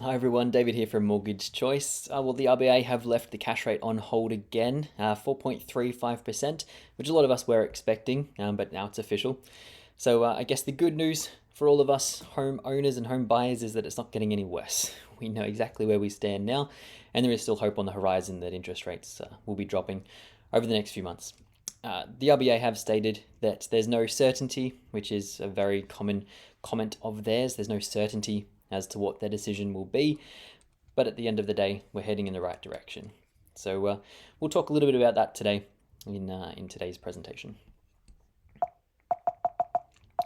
Hi everyone, David here from Mortgage Choice. Well, the RBA have left the cash rate on hold again, 4.35%, which a lot of us were expecting, but now it's official. So I guess the good news for all of us home owners and home buyers is that it's not getting any worse. We know exactly where we stand now, and there is still hope on the horizon that interest rates will be dropping over the next few months. The RBA have stated that there's no certainty, which is a very common comment of theirs. There's no certainty as to what their decision will be, but at the end of the day, we're heading in the right direction. So we'll talk a little bit about that today in today's presentation.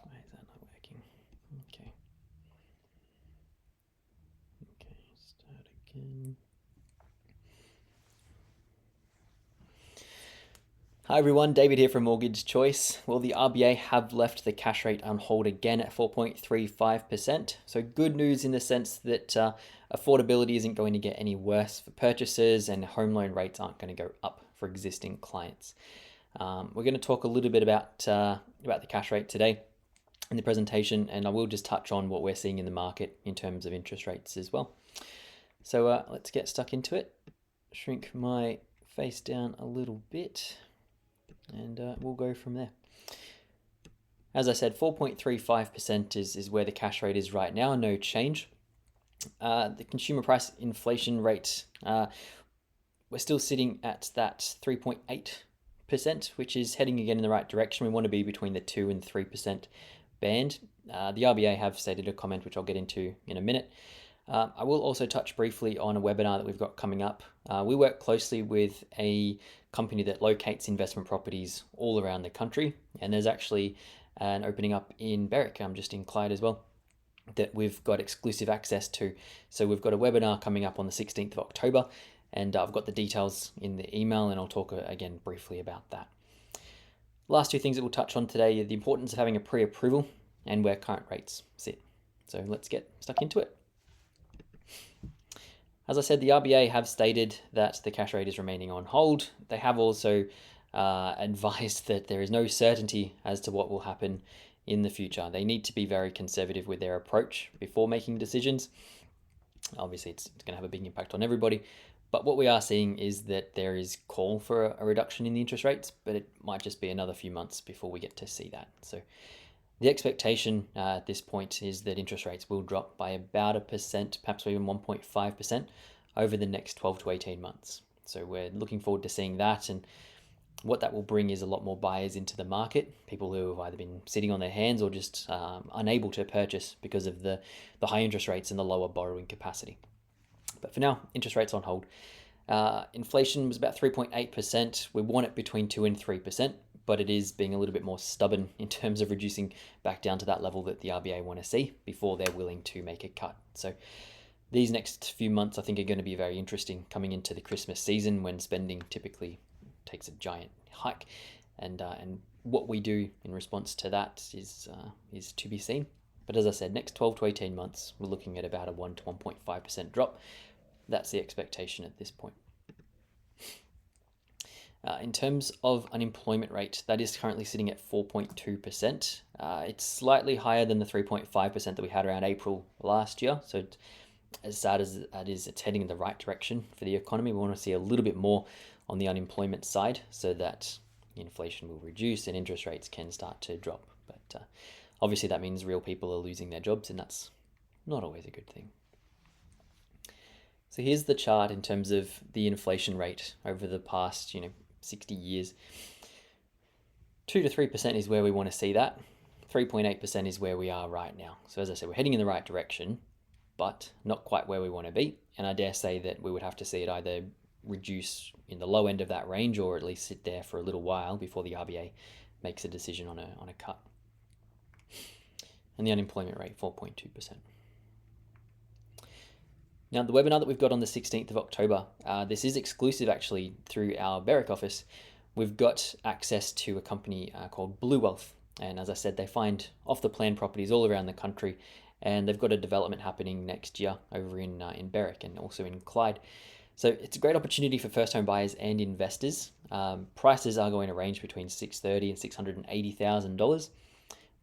Why is that not working? Okay. Okay, start again. Hi everyone, David here from Mortgage Choice. Well, the RBA have left the cash rate on hold again at 4.35%. So good news in the sense that affordability isn't going to get any worse for purchasers and home loan rates aren't going to go up for existing clients. We're going to talk a little bit about the cash rate today in the presentation, and I will just touch on what we're seeing in the market in terms of interest rates as well. So let's get stuck into it. Shrink my face down a little bit, and we'll go from there. As I said, 4.35% is where the cash rate is right now, no change. The consumer price inflation rate, we're still sitting at that 3.8%, which is heading again in the right direction. We want to be between the 2 and 3% band. The RBA have stated a comment, which I'll get into in a minute. I will also touch briefly on a webinar that we've got coming up. We work closely with a company that locates investment properties all around the country, and there's actually an opening up in Berwick. I'm just in Clyde as well, that we've got exclusive access to. So we've got a webinar coming up on the 16th of October, and I've got the details in the email, and I'll talk again briefly about that. Last two things that we'll touch on today are the importance of having a pre-approval and where current rates sit. So let's get stuck into it. As I said, the RBA have stated that the cash rate is remaining on hold. They have also advised that there is no certainty as to what will happen in the future. They need to be very conservative with their approach before making decisions. Obviously, it's going to have a big impact on everybody. But what we are seeing is that there is call for a reduction in the interest rates, but it might just be another few months before we get to see that. So the expectation at this point is that interest rates will drop by about 1%, perhaps even 1.5% over the next 12 to 18 months. So we're looking forward to seeing that, and what that will bring is a lot more buyers into the market, people who have either been sitting on their hands or just unable to purchase because of the high interest rates and the lower borrowing capacity. But for now, interest rates on hold. Inflation was about 3.8%. We want it between 2 and 3%. But it is being a little bit more stubborn in terms of reducing back down to that level that the RBA want to see before they're willing to make a cut. So these next few months, I think, are going to be very interesting coming into the Christmas season when spending typically takes a giant hike, and what we do in response to that is to be seen. But as I said, next 12 to 18 months, we're looking at about a 1 to 1.5% drop. That's the expectation at this point. In terms of unemployment rate, that is currently sitting at 4.2%. It's slightly higher than the 3.5% that we had around April last year. So as sad as that is, it's heading in the right direction for the economy. We want to see a little bit more on the unemployment side so that inflation will reduce and interest rates can start to drop. But obviously that means real people are losing their jobs, and that's not always a good thing. So here's the chart in terms of the inflation rate over the past, 60 years. 2 to 3% is where we want to see that. 3.8% is where we are right now. So as I said, we're heading in the right direction, but not quite where we want to be. And I dare say that we would have to see it either reduce in the low end of that range or at least sit there for a little while before the RBA makes a decision on a cut. And the unemployment rate, 4.2%. Now, the webinar that we've got on the 16th of October, this is exclusive actually through our Berwick office. We've got access to a company called Blue Wealth. And as I said, they find off-the-plan properties all around the country. And they've got a development happening next year over in Berwick and also in Clyde. So it's a great opportunity for first home buyers and investors. Prices are going to range between $630,000 and $680,000.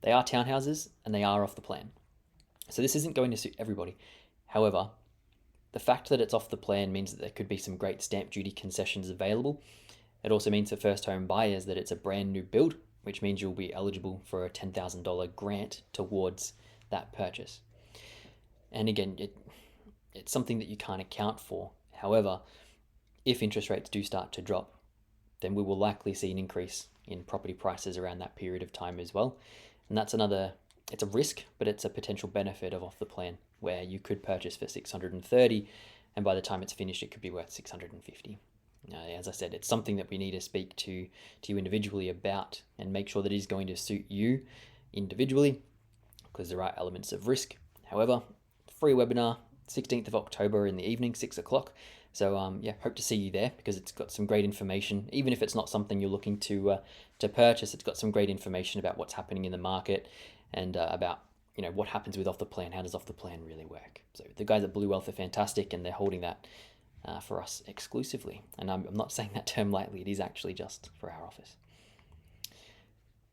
They are townhouses and they are off the plan. So this isn't going to suit everybody. However, The fact that it's off the plan means that there could be some great stamp duty concessions available. It also means for first home buyers that it's a brand new build, which means you'll be eligible for a $10,000 grant towards that purchase. And again, it's something that you can't account for. However, if interest rates do start to drop, then we will likely see an increase in property prices around that period of time as well. And that's it's a risk, but it's a potential benefit of off the plan, where you could purchase for 630, and by the time it's finished, it could be worth 650. As I said, it's something that we need to speak to you individually about and make sure that it is going to suit you individually, because there are elements of risk. However, free webinar, 16th of October in the evening, 6 o'clock. So hope to see you there, because it's got some great information. Even if it's not something you're looking to purchase, it's got some great information about what's happening in the market and about what happens with off the plan. How does off the plan really work? So the guys at Blue Wealth are fantastic, and they're holding that for us exclusively. And I'm not saying that term lightly. It is actually just for our office.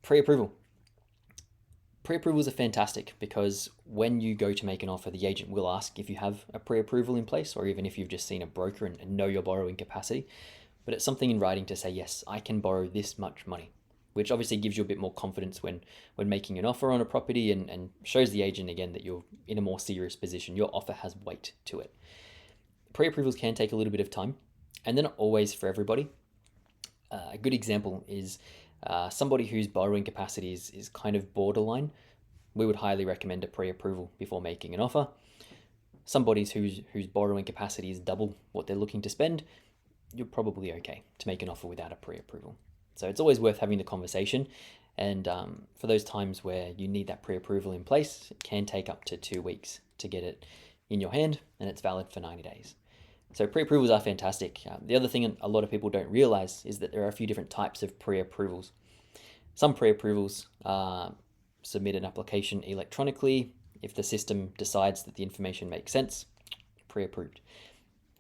Pre-approval. Pre-approvals are fantastic, because when you go to make an offer, the agent will ask if you have a pre-approval in place, or even if you've just seen a broker and know your borrowing capacity. But it's something in writing to say, yes, I can borrow this much money, which obviously gives you a bit more confidence when making an offer on a property, and shows the agent again that you're in a more serious position. Your offer has weight to it. Pre-approvals can take a little bit of time, and they're not always for everybody. A good example is somebody whose borrowing capacity is kind of borderline. We would highly recommend a pre-approval before making an offer. Somebody whose borrowing capacity is double what they're looking to spend, you're probably okay to make an offer without a pre-approval. So it's always worth having the conversation. And for those times where you need that pre-approval in place, it can take up to 2 weeks to get it in your hand, and it's valid for 90 days. So pre-approvals are fantastic. The other thing a lot of people don't realize is that there are a few different types of pre-approvals. Some pre-approvals submit an application electronically. If the system decides that the information makes sense, pre-approved.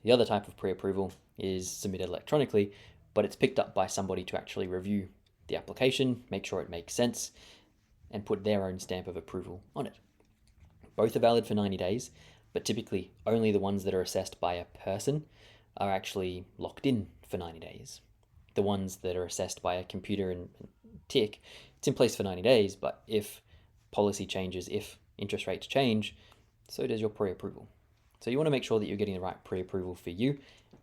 The other type of pre-approval is submitted electronically, but it's picked up by somebody to actually review the application, make sure it makes sense, and put their own stamp of approval on it. Both are valid for 90 days, but typically only the ones that are assessed by a person are actually locked in for 90 days. The ones that are assessed by a computer and tick, it's in place for 90 days, but if policy changes, if interest rates change, so does your pre-approval. So you want to make sure that you're getting the right pre-approval for you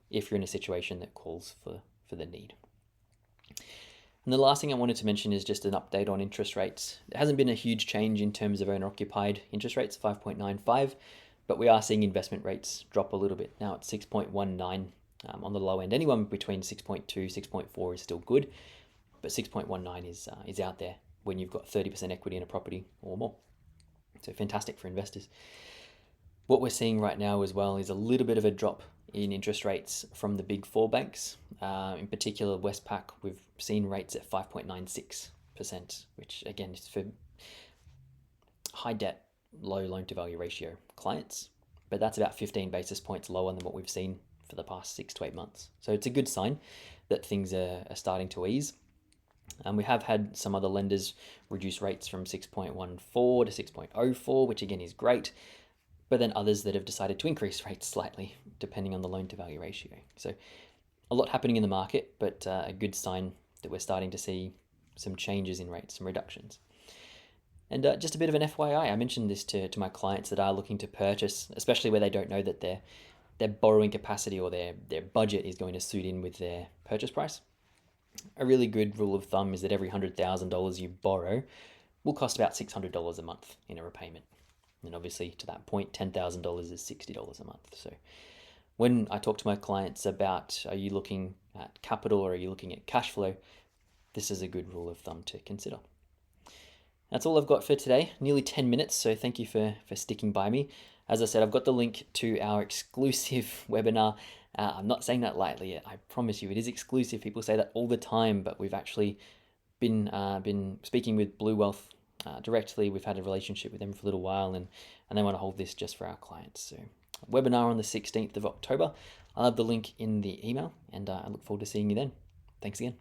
if you're in a situation that calls for the need. And the last thing I wanted to mention is just an update on interest rates. There hasn't been a huge change in terms of owner-occupied interest rates, 5.95, but we are seeing investment rates drop a little bit. Now it's 6.19 on the low end. Anyone between 6.2, 6.4 is still good, but 6.19 is out there when you've got 30% equity in a property or more. So fantastic for investors. What we're seeing right now as well is a little bit of a drop in interest rates from the big four banks. In particular, Westpac, we've seen rates at 5.96%, which again is for high debt, low loan to value ratio clients, but that's about 15 basis points lower than what we've seen for the past 6 to 8 months. So it's a good sign that things are starting to ease. We have had some other lenders reduce rates from 6.14 to 6.04, which again is great, but then others that have decided to increase rates slightly depending on the loan to value ratio. So a lot happening in the market, but a good sign that we're starting to see some changes in rates, some reductions. And just a bit of an FYI, I mentioned this to my clients that are looking to purchase, especially where they don't know that their borrowing capacity or their budget is going to suit in with their purchase price. A really good rule of thumb is that every $100,000 you borrow will cost about $600 a month in a repayment. And obviously to that point, $10,000 is $60 a month. So when I talk to my clients about, are you looking at capital or are you looking at cash flow, this is a good rule of thumb to consider. That's all I've got for today, nearly 10 minutes, so thank you for sticking by me. As I said, I've got the link to our exclusive webinar. I'm not saying that lightly, I promise you it is exclusive. People say that all the time, but we've actually been speaking with Blue Wealth directly. We've had a relationship with them for a little while, and they want to hold this just for our clients. So webinar on the 16th of October. I'll have the link in the email, and I look forward to seeing you then. Thanks again.